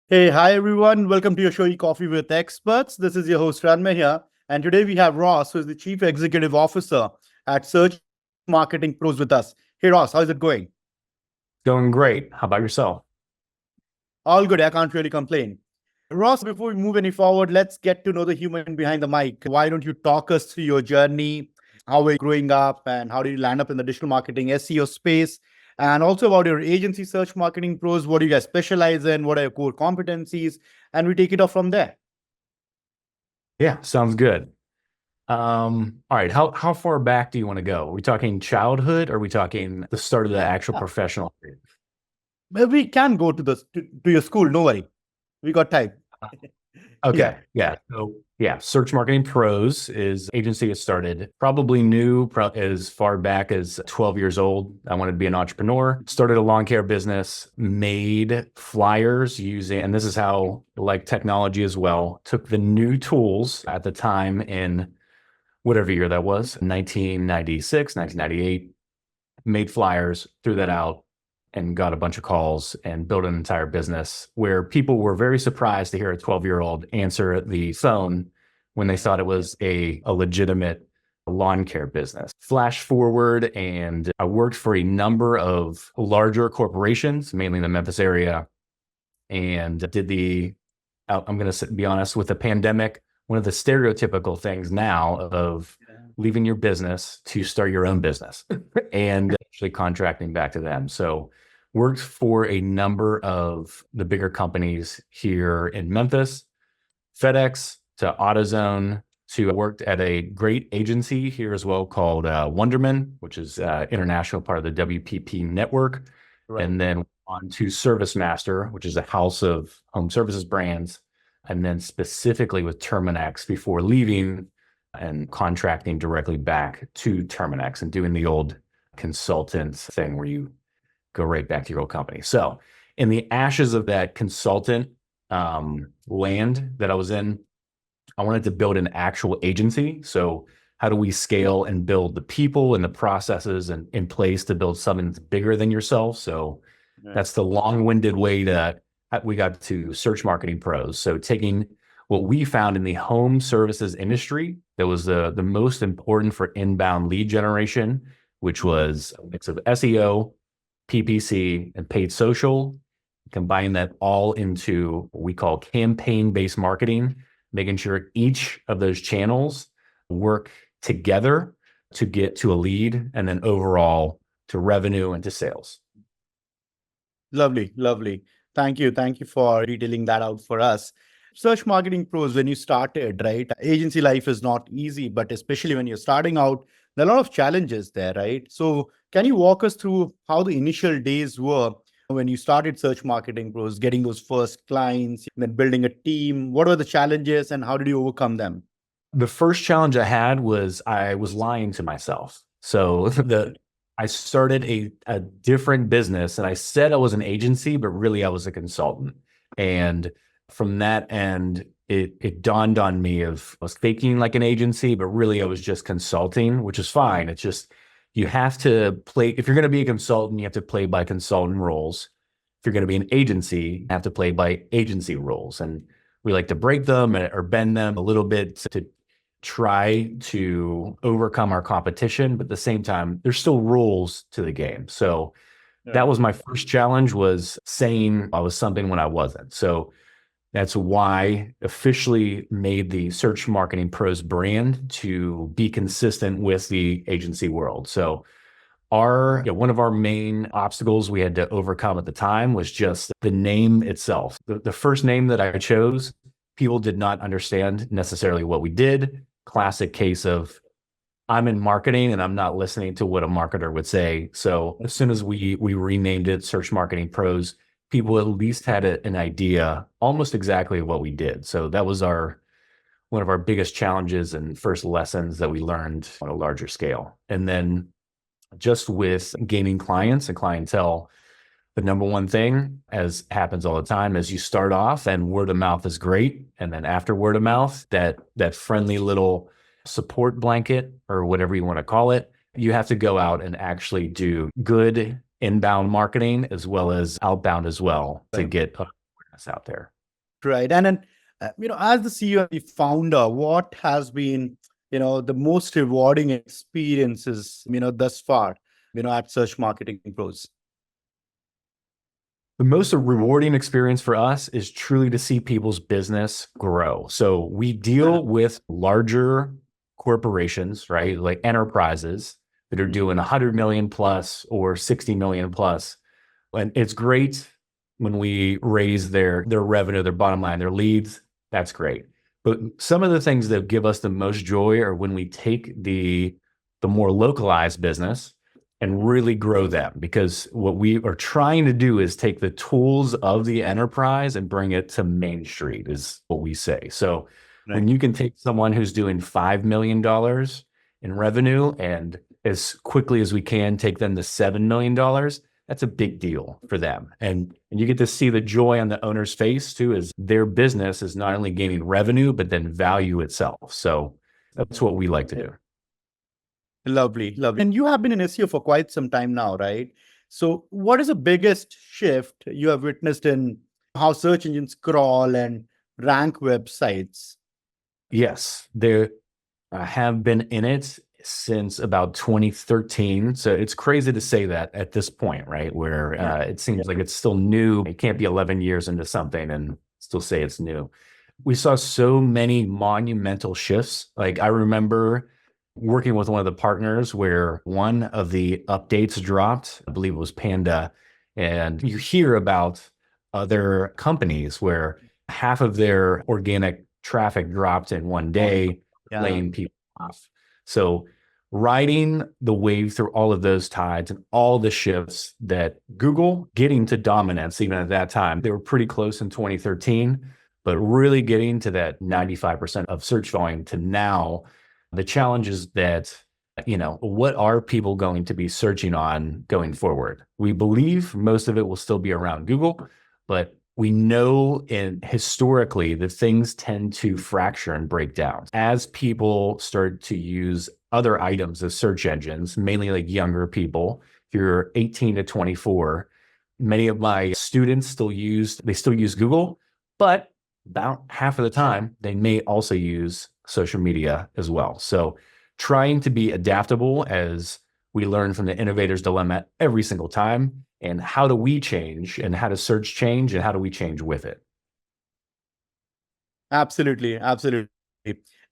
Hey, hi everyone. Welcome to your show, Coffee with Experts. This is your host, Ranmay here. And today we have Ross, who is the Chief Executive Officer at Search Marketing Pros with us. Hey, Ross, how's it going? Going great. How about yourself? All good. I can't really complain. Ross, before we move any forward, let's get to know the human behind the mic. Why don't you talk us through your journey? How were you growing up and how did you land up in the digital marketing SEO space? And also about your agency, Search Marketing Pros. What do you guys specialize in? What are your core competencies? And we take it off from there. Yeah, sounds good. All right. How far back do you want to go? Are we talking childhood or are we talking the start of the actual professional career? Well, we can go to to your school. No worry, we got time. Yeah, Okay. Yeah. So yeah, Search Marketing Pros is agency that started probably new as far back as 12 years old. I wanted to be an entrepreneur. Started a lawn care business, made flyers using, and this is how like technology as well, took the new tools at the time in whatever year that was, 1996, 1998, made flyers, threw that out, and got a bunch of calls and built an entire business where people were very surprised to hear a 12-year-old answer the phone when they thought it was a legitimate lawn care business. Flash forward, and I worked for a number of larger corporations, mainly in the Memphis area, and did I'm going to be honest, with the pandemic, one of the stereotypical things now of leaving your business to start your own business and actually contracting back to them. So worked for a number of the bigger companies here in Memphis, FedEx to AutoZone, to worked at a great agency here as well called Wonderman, which is international part of the WPP network. right. And then on to ServiceMaster, which is a house of home services brands, and then specifically with Terminex before leaving and contracting directly back to Terminex and doing the old consultant thing where you go right back to your old company. So in the ashes of that consultant land that I was in, I wanted to build an actual agency. So how do we scale and build the people and the processes and in place to build something that's bigger than yourself? So that's the long-winded way that we got to Search Marketing Pros. So taking what we found in the home services industry that was the most important for inbound lead generation, which was a mix of SEO, PPC, and paid social, combine that all into what we call campaign-based marketing, making sure each of those channels work together to get to a lead and then overall to revenue and to sales. Lovely, lovely. Thank you. Thank you for detailing that out for us. Search Marketing Pros, when you started, right? Agency life is not easy, but especially when you're starting out, there are a lot of challenges there, right? So, can you walk us through how the initial days were when you started Search Marketing Pros, getting those first clients, then building a team? What were the challenges and how did you overcome them? The first challenge I had was I was lying to myself. So I started a different business and I said I was an agency, but really I was a consultant. And from that end, it dawned on me of I was faking like an agency, but really I was just consulting, which is fine. It's just you have to play, if you're going to be a consultant, you have to play by consultant rules. If you're going to be an agency, you have to play by agency rules. And we like to break them or bend them a little bit to try to overcome our competition, but at the same time, there's still rules to the game. So that was my first challenge, was saying I was something when I wasn't. So that's why I officially made the Search Marketing Pros brand to be consistent with the agency world. So one of our main obstacles we had to overcome at the time was just the name itself. The first name that I chose, people did not understand necessarily what we did. Classic case of I'm in marketing and I'm not listening to what a marketer would say. So as soon as we renamed it Search Marketing Pros, people at least had an idea almost exactly what we did. So that was one of our biggest challenges and first lessons that we learned on a larger scale. And then just with gaining clients and clientele, the number one thing, as happens all the time, is you start off and word of mouth is great. And then after word of mouth, that friendly little support blanket or whatever you want to call it, you have to go out and actually do good inbound marketing as well as outbound as well to get awareness out there. Right. And then, as the CEO and the founder, what has been, the most rewarding experiences, thus far, at Search Marketing Pros? The most rewarding experience for us is truly to see people's business grow. So we deal with larger corporations, right? Like enterprises that are doing 100 million plus or 60 million plus. And it's great when we raise their revenue, their bottom line, their leads. That's great. But some of the things that give us the most joy are when we take the more localized business and really grow them, because what we are trying to do is take the tools of the enterprise and bring it to Main Street, is what we say. So when Right. you can take someone who's doing $5 million in revenue and as quickly as we can take them to $7 million, that's a big deal for them. And you get to see the joy on the owner's face too, as their business is not only gaining revenue, but then value itself. So that's what we like to do. Lovely, lovely. And you have been in SEO for quite some time now, right? So, what is the biggest shift you have witnessed in how search engines crawl and rank websites? Yes, there have been in it since about 2013. So it's crazy to say that at this point, right? Where it seems like it's still new. It can't be 11 years into something and still say it's new. We saw so many monumental shifts. Like I remember working with one of the partners where one of the updates dropped, I believe it was Panda. And you hear about other companies where half of their organic traffic dropped in one day, laying people off. So riding the wave through all of those tides and all the shifts that Google getting to dominance, even at that time, they were pretty close in 2013, but really getting to that 95% of search volume to now. The challenge is that, what are people going to be searching on going forward? We believe most of it will still be around Google, but we know historically that things tend to fracture and break down. As people start to use other items as search engines, mainly like younger people, if you're 18 to 24, many of my students still use Google, but about half of the time, they may also use social media as well. So trying to be adaptable as we learn from the innovator's dilemma every single time. And how do we change, and how does search change, and how do we change with it? Absolutely, absolutely.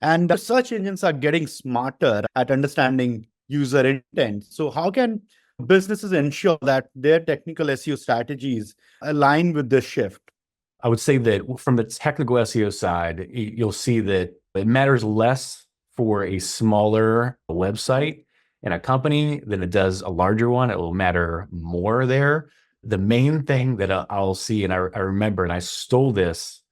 And search engines are getting smarter at understanding user intent. So, how can businesses ensure that their technical SEO strategies align with this shift? I would say that from the technical SEO side, you'll see that it matters less for a smaller website and a company than it does a larger one. It will matter more there. The main thing that I'll see, and I remember, and I stole this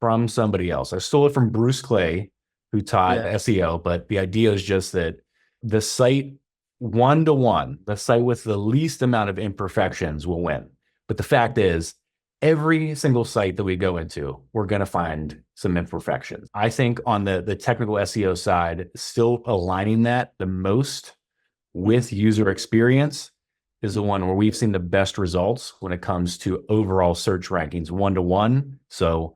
from somebody else. I stole it from Bruce Clay, who taught SEO, but the idea is just that the site one-to-one, the site with the least amount of imperfections will win. But the fact is, every single site that we go into, we're going to find some imperfections. I think on the technical SEO side, still aligning that the most with user experience is the one where we've seen the best results when it comes to overall search rankings one-to-one. So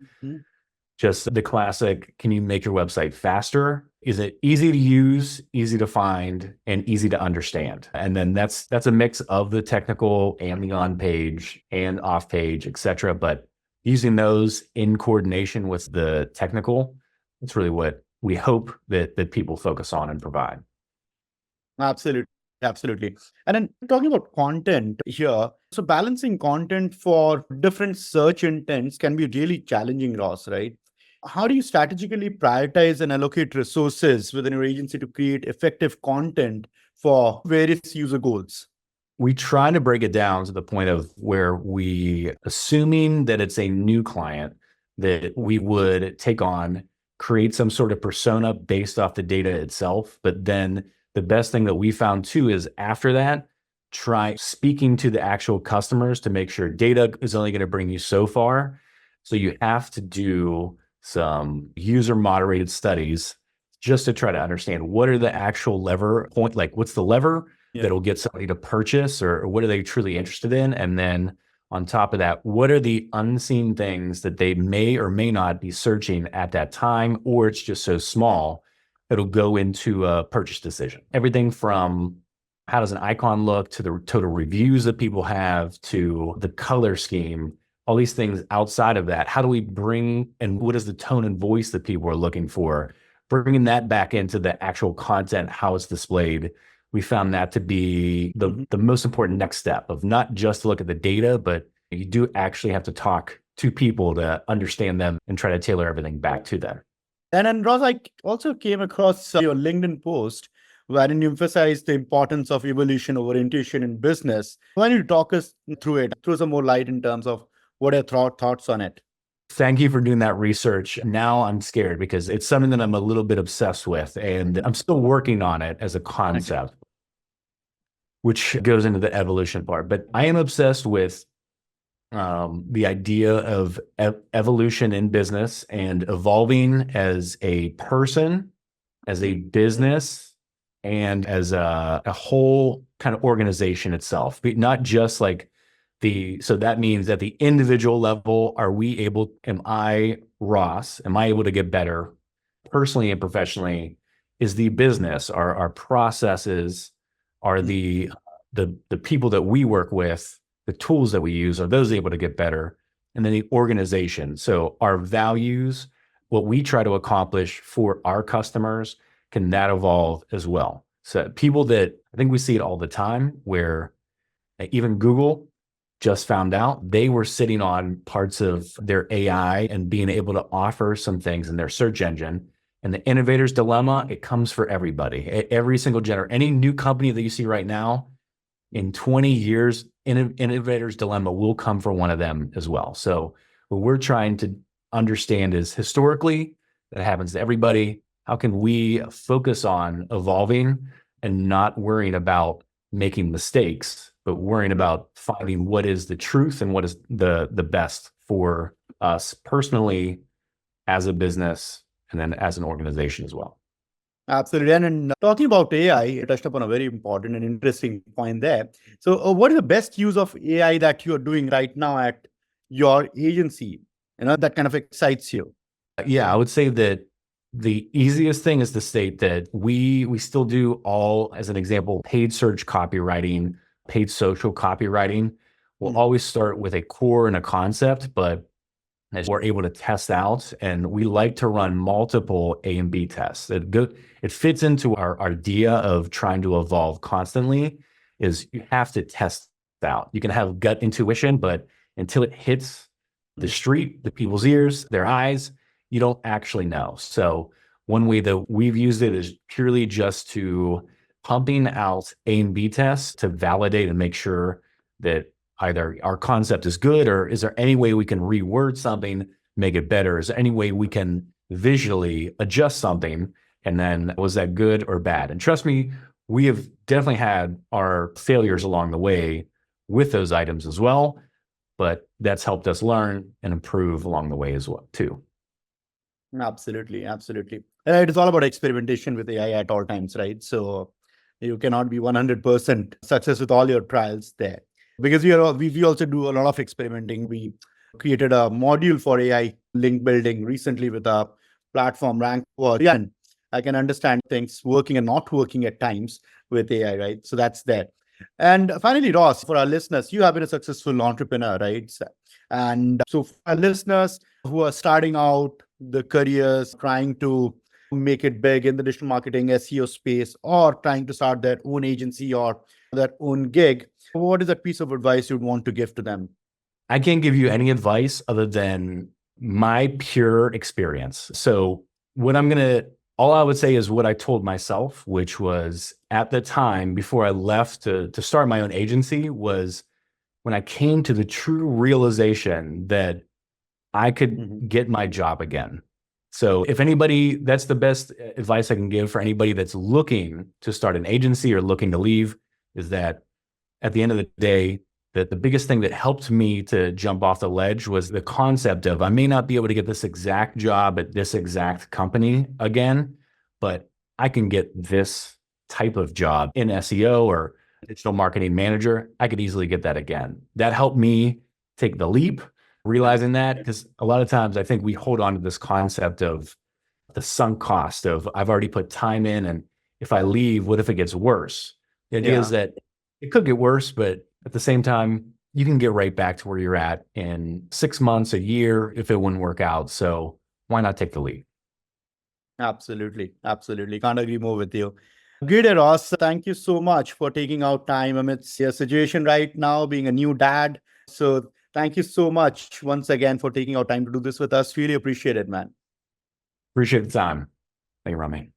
just the classic, can you make your website faster? Is it easy to use, easy to find, and easy to understand? And then that's a mix of the technical and the on-page and off-page, et cetera. But using those in coordination with the technical, that's really what we hope that people focus on and provide. Absolutely. Absolutely. And then talking about content here, so balancing content for different search intents can be really challenging, Ross, right? How do you strategically prioritize and allocate resources within your agency to create effective content for various user goals? We try to break it down to the point of where we, assuming that it's a new client, that we would take on, create some sort of persona based off the data itself. But then the best thing that we found too is after that, try speaking to the actual customers to make sure data is only going to bring you so far. So you have to do some user moderated studies just to try to understand what are the actual lever point, like what's the lever that'll get somebody to purchase, or what are they truly interested in? And then on top of that, what are the unseen things that they may or may not be searching at that time, or it's just so small, it'll go into a purchase decision. Everything from how does an icon look to the total reviews that people have to the color scheme, all these things outside of that. How do we bring, and what is the tone and voice that people are looking for? Bringing that back into the actual content, how it's displayed. We found that to be the most important next step of not just to look at the data, but you do actually have to talk to people to understand them and try to tailor everything back to them. And then, Ross, I also came across your LinkedIn post wherein you emphasize the importance of evolution over intuition in business. Why don't you talk us through it, throw some more light in terms of what are your thoughts on it? Thank you for doing that research. Now I'm scared because it's something that I'm a little bit obsessed with, and I'm still working on it as a concept, which goes into the evolution part. But I am obsessed with the idea of evolution in business and evolving as a person, as a business, and as a whole kind of organization itself. But not just like so that means at the individual level, am I, Ross, am I able to get better personally and professionally? Is the business, our processes, are the people that we work with, the tools that we use, are those able to get better? And then the organization. So our values, what we try to accomplish for our customers, can that evolve as well? So people that, I think we see it all the time, where even Google just found out they were sitting on parts of their AI and being able to offer some things in their search engine. And the innovator's dilemma, it comes for everybody. Every single any new company that you see right now, in 20 years, innovator's dilemma will come for one of them as well. So what we're trying to understand is, historically, that happens to everybody. How can we focus on evolving and not worrying about making mistakes, but worrying about finding what is the truth and what is the best for us personally, as a business, and then as an organization as well. Absolutely. And talking about AI, you touched upon a very important and interesting point there. So what is the best use of AI that you are doing right now at your agency? That kind of excites you. Yeah, I would say that the easiest thing is to state that we still do all, as an example, paid search copywriting, paid social copywriting. We'll always start with a core and a concept, but as we're able to test out, and we like to run multiple A and B tests. It fits into our idea of trying to evolve constantly, is you have to test out. You can have gut intuition, but until it hits the street, the people's ears, their eyes, you don't actually know. So one way that we've used it is purely just to pumping out A and B tests to validate and make sure that either our concept is good, or is there any way we can reword something, make it better? Is there any way we can visually adjust something? And then, was that good or bad? And trust me, we have definitely had our failures along the way with those items as well, but that's helped us learn and improve along the way as well too. Absolutely. Absolutely. And it is all about experimentation with AI at all times, right? So you cannot be 100% success with all your trials there. Because we also do a lot of experimenting. We created a module for AI link building recently with a platform, Rank. Yeah, and I can understand things working and not working at times with AI, right? So that's there. And finally, Ross, for our listeners, you have been a successful entrepreneur, right? And so for our listeners who are starting out the careers, trying to make it big in the digital marketing, SEO space, or trying to start their own agency or their own gig, what is a piece of advice you'd want to give to them? I can't give you any advice other than my pure experience. So all I would say is what I told myself, which was at the time before I left to start my own agency, was when I came to the true realization that I could get my job again. So if anybody, that's the best advice I can give for anybody that's looking to start an agency or looking to leave, is that at the end of the day, that the biggest thing that helped me to jump off the ledge was the concept of, I may not be able to get this exact job at this exact company again, but I can get this type of job in SEO or digital marketing manager. I could easily get that again. That helped me take the leap, realizing that, because a lot of times I think we hold on to this concept of the sunk cost of I've already put time in, and if I leave, what if it gets worse? The idea is that it could get worse, but at the same time, you can get right back to where you're at in 6 months, a year, if it wouldn't work out. So why not take the leap? Absolutely. Absolutely. Can't agree more with you. Good, Ross. Thank you so much for taking out time amidst your situation right now, being a new dad. So thank you so much once again for taking out time to do this with us. Really appreciate it, man. Appreciate the time. Thank you, Rami.